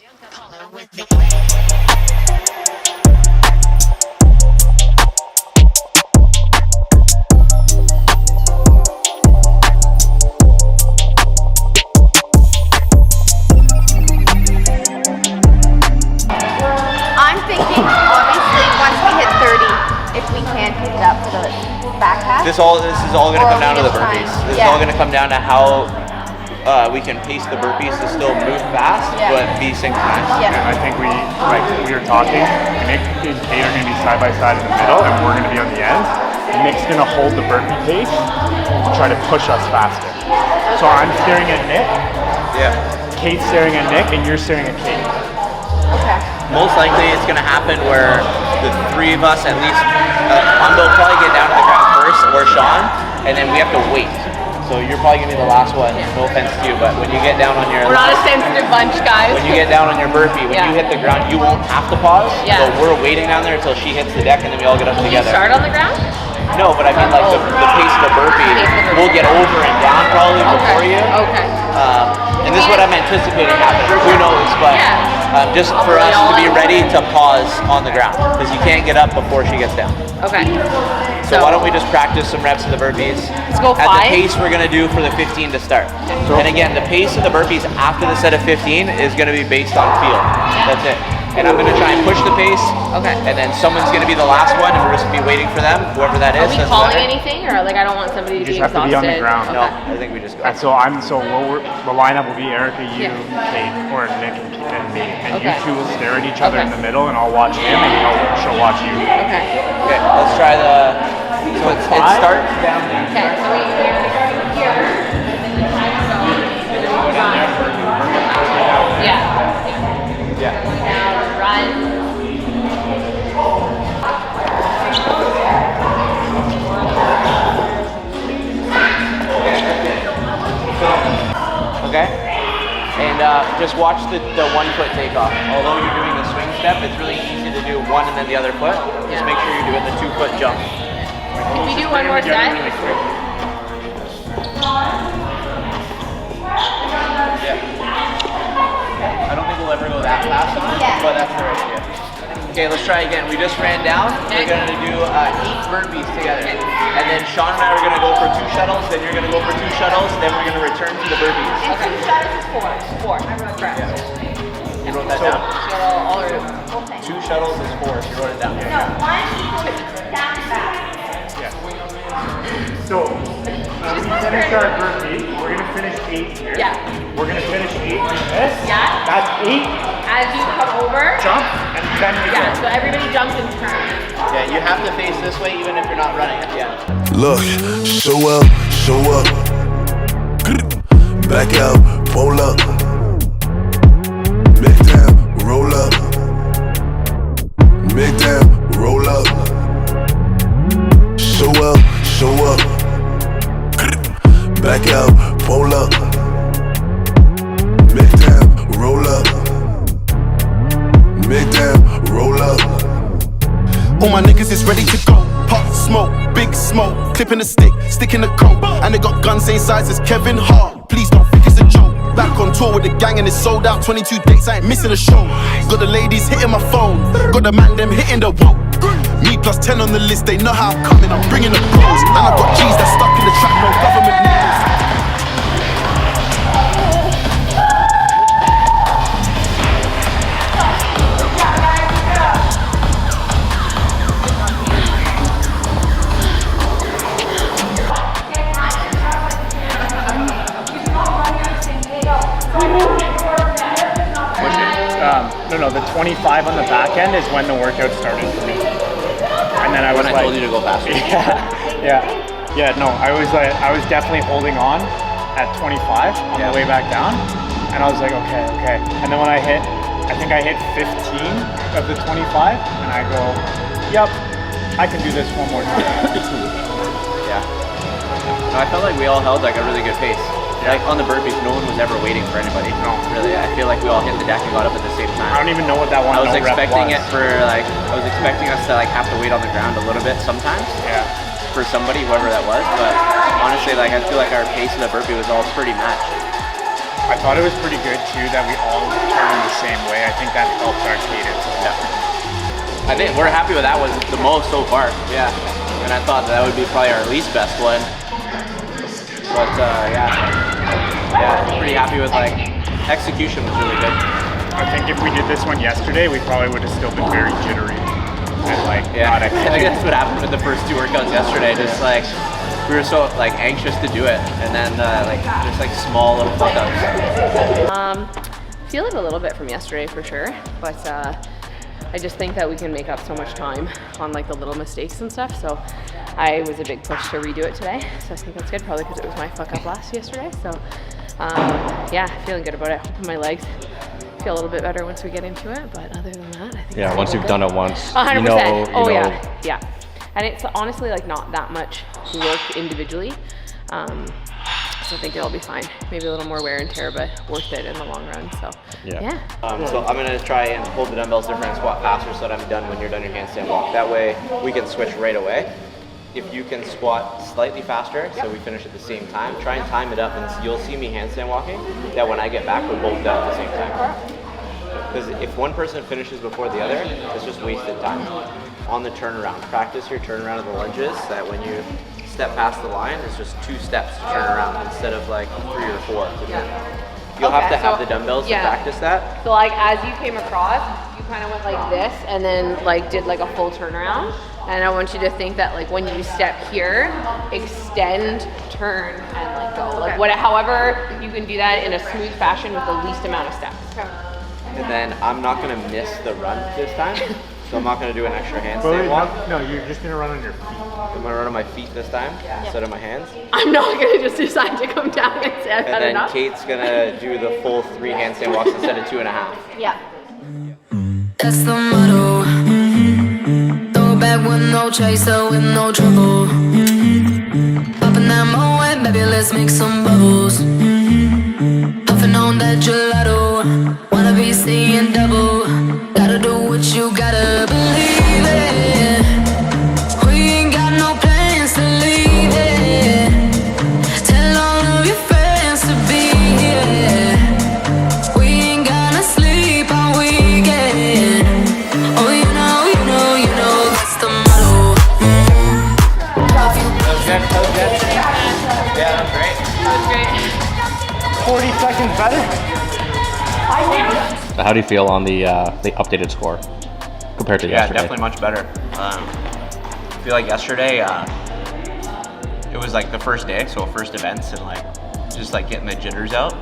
I'm thinking, obviously, once we hit 30, if we can pick it up for the back half. This is all going to come down to the burpees. This is all going to come down to how we can pace the burpees to still move fast, but be synchronized. And I think we were talking, Nick and Kate are going to be side by side in the middle, and we're going to be on the ends. Nick's going to hold the burpee pace to try to push us faster. So I'm staring at Nick. Yeah. Kate's staring at Nick, and you're staring at Kate. Okay. Most likely it's going to happen where the three of us, at least, Hondo will probably get down to the ground first, or Shawn, and then we have to wait. So you're probably going to be the last one, no offense to you, but when you get down on your... We're not a sensitive bunch, guys. When you get down on your burpee, when you hit the ground, you won't have to pause. Yeah. So we're waiting down there until she hits the deck, and then we all get up together. You start on the ground? No, but I mean like the pace of the burpee, we'll get over and down probably before you. Okay. And this is what I'm anticipating happening. Who knows, but just for us to be ready to pause on the ground, because you can't get up before she gets down. Okay. So why don't we just practice some reps of the burpees? Let's go 5. At the pace we're going to do for the 15 to start. And again, the pace of the burpees after the set of 15 is going to be based on feel. That's it. And I'm going to try and push the pace. Okay. And then someone's going to be the last one, and we're just going to be waiting for them, whoever that is. Are we calling anything, or like I don't want somebody to be just have exhausted? to be on the ground. No, I think we just go. And so the lineup will be Erica, you, Kate, or Nick and me. And you two will stare at each other in the middle, and I'll watch him, and she'll watch you. Okay. Okay, let's try the... So it starts down there. Okay, so we're here, and then the time's going. Go down there for Yeah. Yeah. Now run. Okay? And just watch the 1 foot takeoff. Although you're doing the swing step, it's really easy to do one and then the other foot. Just make sure you're doing the 2 foot jump. Can we do one more set? Yeah. I don't think we'll ever go that fast on it, but that's the right idea. Okay, let's try again. We just ran down. We're going to do 8 burpees together. And then Shawn and I are going to go for 2 shuttles, then you're going to go for 2 shuttles, then we're going to return to the burpees. And 2 shuttles is 4. 4. I wrote correct. You wrote that down? All right. 2 shuttles is 4, so you wrote it down. No, 1 equals down and back. So, we finished our burpee. We're going to finish 8 here. Yeah. We're going to finish 8 with this. Yeah. That's 8. As you come over. Jump, and then we go. So everybody jumps and turns. Yeah, you have to face this way even if you're not running at the end. Look, show up, back out, pull up, make down, roll up, make down, roll up, show up, back out, pull up, make down, roll up, make down, roll up. All my niggas is ready to go. Pop smoke, big smoke, clipping the stick, sticking the coat. And they got guns same size as Kevin Hart. Please don't think it's a joke. Back on tour with the gang and it's sold out. 22 dates, I ain't missing a show. Got the ladies hitting my phone, got the man them hitting the whoa. Me plus 10 on the list, they know how I'm coming. I'm bringing the bros, and I got G's that stuck in the trap, no government news. No, the 25 on the back end is when the workout started for me. And then I was when I told you to go faster. Yeah. No, I was definitely holding on at 25 on the way back down, and I was like, okay. And then when I think I hit 15 of the 25, and I go, yep, I can do this one more time. Yeah. No, I felt like we all held like a really good pace. Like on the burpees, no one was ever waiting for anybody. No. Really, I feel like we all hit the deck and got up at the same time. I don't even know what that one I was rep expecting was. I was expecting us to like have to wait on the ground a little bit sometimes. Yeah. For somebody, whoever that was, but honestly, like I feel like our pace of the burpee was all pretty matched. I thought it was pretty good too that we all turned the same way. I think that helps our cadence. I think we're happy with that one the most so far. Yeah, and I thought that would be probably our least best one. But pretty happy with like execution was really good. I think if we did this one yesterday, we probably would have still been very jittery and like not I think executing. that's what happened with the first 2 workouts yesterday. Just like we were so like anxious to do it, and then just like small little fuck ups. Feeling a little bit from yesterday for sure, but I just think that we can make up so much time on like the little mistakes and stuff. So I was a big push to redo it today. So I think that's good, probably because it was my fuck up last yesterday. So yeah, feeling good about it. Hoping my legs feel a little bit better once we get into it. But other than that, I think Yeah, once you've done it once, 100%. you know. Yeah. And it's honestly like not that much work individually. So I think it'll be fine. Maybe a little more wear and tear, but worth it in the long run. So yeah. So I'm gonna try and hold the dumbbells different and squat faster so that I'm done when you're done your handstand walk. That way we can switch right away. If you can squat slightly faster, so we finish at the same time, try and time it up, and you'll see me handstand walking. That when I get back, we're both done at the same time. Because if one person finishes before the other, it's just wasted time. On the turnaround, practice your turnaround of the lunges. That when you step past the line, it's just 2 steps to turn around instead of like 3 or 4. You'll have to have the dumbbells to practice that. So like as you came across, you kind of went like this and then like did like a full turnaround. And I want you to think that like when you step here, extend, turn, and like go. Like however you can do that in a smooth fashion with the least amount of steps. And then I'm not gonna miss the run this time. So I'm not gonna do an extra handstand walk. No, you're just gonna run on your feet. I'm gonna run on my feet this time instead of my hands. I'm not gonna just decide to come down and say I've had And then enough. Kate's gonna do the full 3 handstand walks instead of 2.5. Yeah. That's the motto. Throw back with no chaser, with no trouble. Popping that Moet, baby, let's make some bubbles. Puffing on that gelato, wanna be seeing double. Gotta do what you gotta believe it. We ain't got no plans to leave it. Tell all of your friends to be here. We ain't gonna sleep all weekend. Oh, you know, that's the motto. That was good. Yeah, that was great. 40 seconds better? How do you feel on the updated score compared to yesterday? Yeah, definitely much better. I feel like yesterday, it was like the first day, so first events, and like just like getting the jitters out.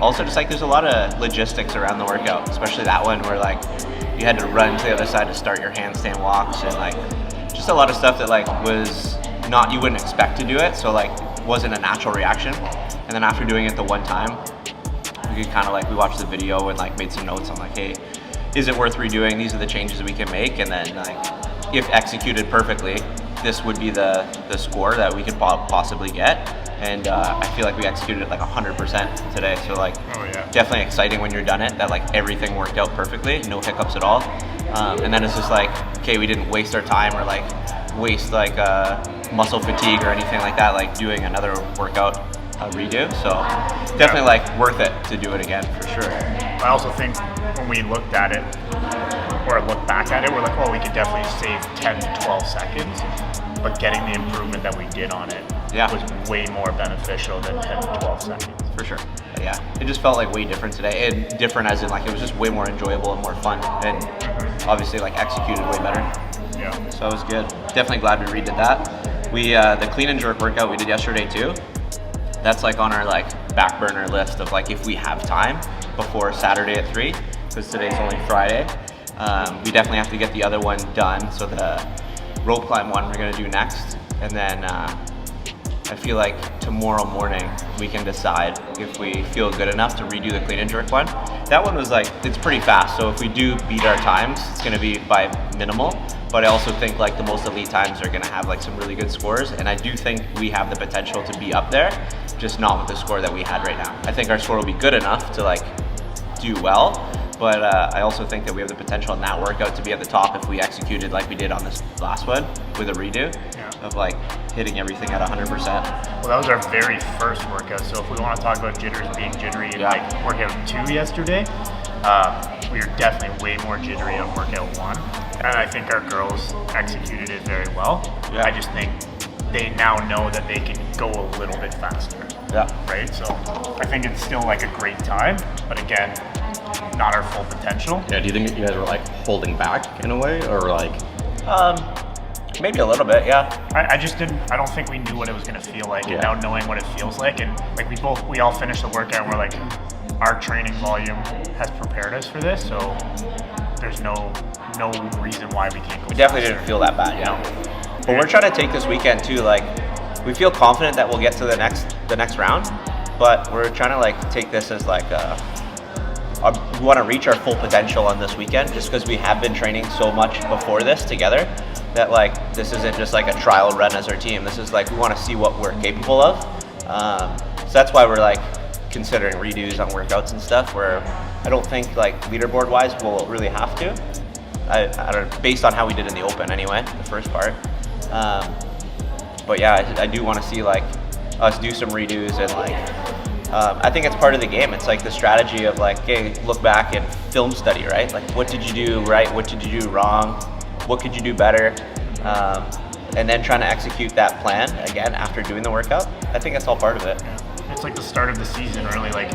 Also, just like there's a lot of logistics around the workout, especially that one where like you had to run to the other side to start your handstand walks, and like just a lot of stuff that like was not, you wouldn't expect to do it, so like wasn't a natural reaction. And then after doing it the one time, we could kind of like, we watched the video and like made some notes on like, hey, is it worth redoing? These are the changes we can make, and then like if executed perfectly, this would be the score that we could possibly get. And I feel like we executed it like 100% today. So like, definitely exciting when you're done it, that like everything worked out perfectly, no hiccups at all. And then it's just like, okay, we didn't waste our time or like waste like muscle fatigue or anything like that, like doing another workout redo. So definitely like worth it to do it again for sure. I also think when we looked at it, or look back at it, we're like, oh, we could definitely save 10 to 12 seconds, but getting the improvement that we did on it was way more beneficial than 10 to 12 seconds. For sure. Yeah, it just felt like way different today, and different as in like it was just way more enjoyable and more fun, and obviously like executed way better. Yeah. So it was good. Definitely glad we redid that. We the clean and jerk workout we did yesterday too. That's like on our like back burner list of like if we have time before Saturday at 3, because today's only Friday. We definitely have to get the other one done. So the rope climb one we're gonna do next, and then I feel like tomorrow morning we can decide if we feel good enough to redo the clean and jerk one. That one was like, it's pretty fast, so if we do beat our times, it's gonna be by minimal, but I also think like the most elite times are gonna have like some really good scores, and I do think we have the potential to be up there, just not with the score that we had right now. I think our score will be good enough to like do well, but I also think that we have the potential in that workout to be at the top if we executed like we did on this last one with a redo of like hitting everything at 100%. Well, that was our very first workout, so if we want to talk about jitters being jittery in like workout 2 yesterday, we were definitely way more jittery on workout 1, and I think our girls executed it very well. Yeah. I just think they now know that they can go a little bit faster. Yeah. Right? So I think it's still like a great time, but again, not our full potential. Yeah, do you think you guys were like holding back in a way, or like? Maybe a little bit, yeah. I just didn't. I don't think we knew what it was going to feel like. Yeah. And now knowing what it feels like, and like we all finished the workout, and we're like, our training volume has prepared us for this, so there's no reason why we can't go. We definitely didn't feel that bad, you know. But we're trying to take this weekend too. Like, we feel confident that we'll get to the next round, but we're trying to like take this as like we want to reach our full potential on this weekend, just because we have been training so much before this together. That like this isn't just like a trial run as our team. This is like we want to see what we're capable of. So that's why we're like considering redos on workouts and stuff. Where I don't think like leaderboard wise we'll really have to. I don't, based on how we did in the Open anyway, the first part. But yeah, I do want to see like us do some redos and like I think it's part of the game. It's like the strategy of like, hey, look back and film study, right? Like what did you do right? What did you do wrong? What could you do better? And then trying to execute that plan again after doing the workout. I think that's all part of it. Yeah. It's like the start of the season, really. Like,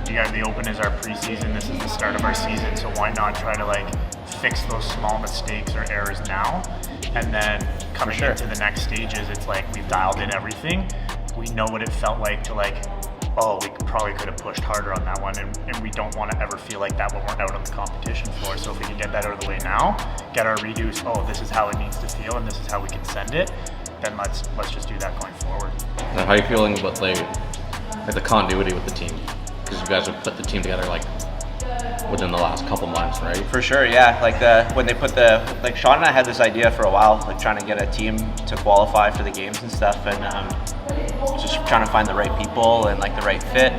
you got the Open is our preseason. This is the start of our season. So why not try to like fix those small mistakes or errors now, and then coming into the next stages, it's like we've dialed in everything. We know what it felt like to like, oh, we probably could have pushed harder on that one, and we don't want to ever feel like that when we're out on the competition floor. So if we can get that out of the way now, get our redos, oh, this is how it needs to feel and this is how we can send it, then let's just do that going forward. Now, how are you feeling about like the continuity with the team? Because you guys have put the team together like within the last couple months, right? For sure, yeah. Like when they put like Shawn and I had this idea for a while, like trying to get a team to qualify for the games and stuff, and just trying to find the right people and like the right fit.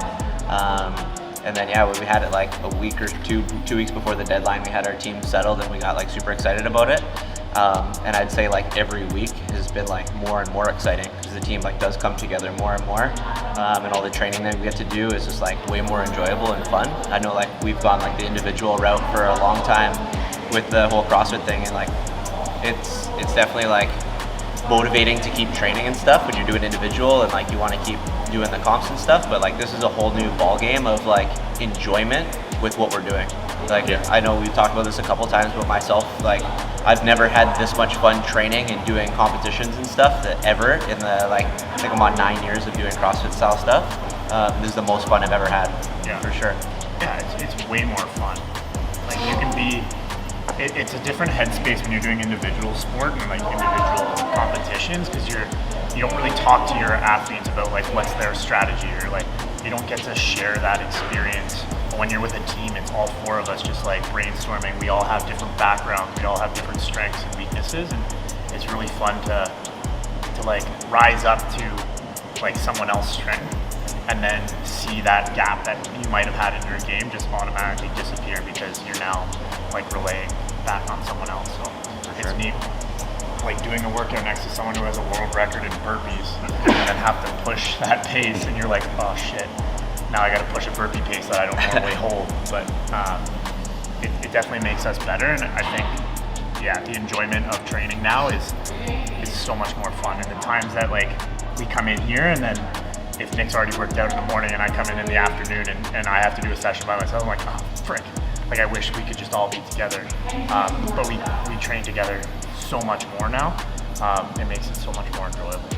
And then yeah, when we had it like a week or two weeks before the deadline, we had our team settled and we got like super excited about it. And I'd say like every week has been like more and more exciting because the team like does come together more and more. And all the training that we get to do is just like way more enjoyable and fun. I know like we've gone like the individual route for a long time with the whole CrossFit thing, and like it's definitely like motivating to keep training and stuff when you're doing individual and like you want to keep doing the comps and stuff, but like this is a whole new ball game of like enjoyment with what we're doing. Like I know we've talked about this a couple times, but myself, like I've never had this much fun training and doing competitions and stuff that ever in the like I think I'm on 9 years of doing CrossFit style stuff. This is the most fun I've ever had, for sure. Yeah, it's way more fun. Like you can be. It's a different headspace when you're doing individual sport and like individual competitions, because you don't really talk to your athletes about like what's their strategy, or like you don't get to share that experience. But when you're with a team, it's all four of us just like brainstorming. We all have different backgrounds, we all have different strengths and weaknesses, and it's really fun to like rise up to like someone else's strength and then see that gap that you might have had in your game just automatically disappear because you're now like relaying back on someone else. So it's neat, like doing a workout next to someone who has a world record in burpees and have to push that pace, and you're like, oh shit, now I got to push a burpee pace that I don't normally hold. But it definitely makes us better, and I think the enjoyment of training now is so much more fun. And the times that like we come in here and then if Nick's already worked out in the morning and I come in the afternoon and I have to do a session by myself, I'm like, oh, frick. Like, I wish we could just all be together. But we train together so much more now. It makes it so much more enjoyable.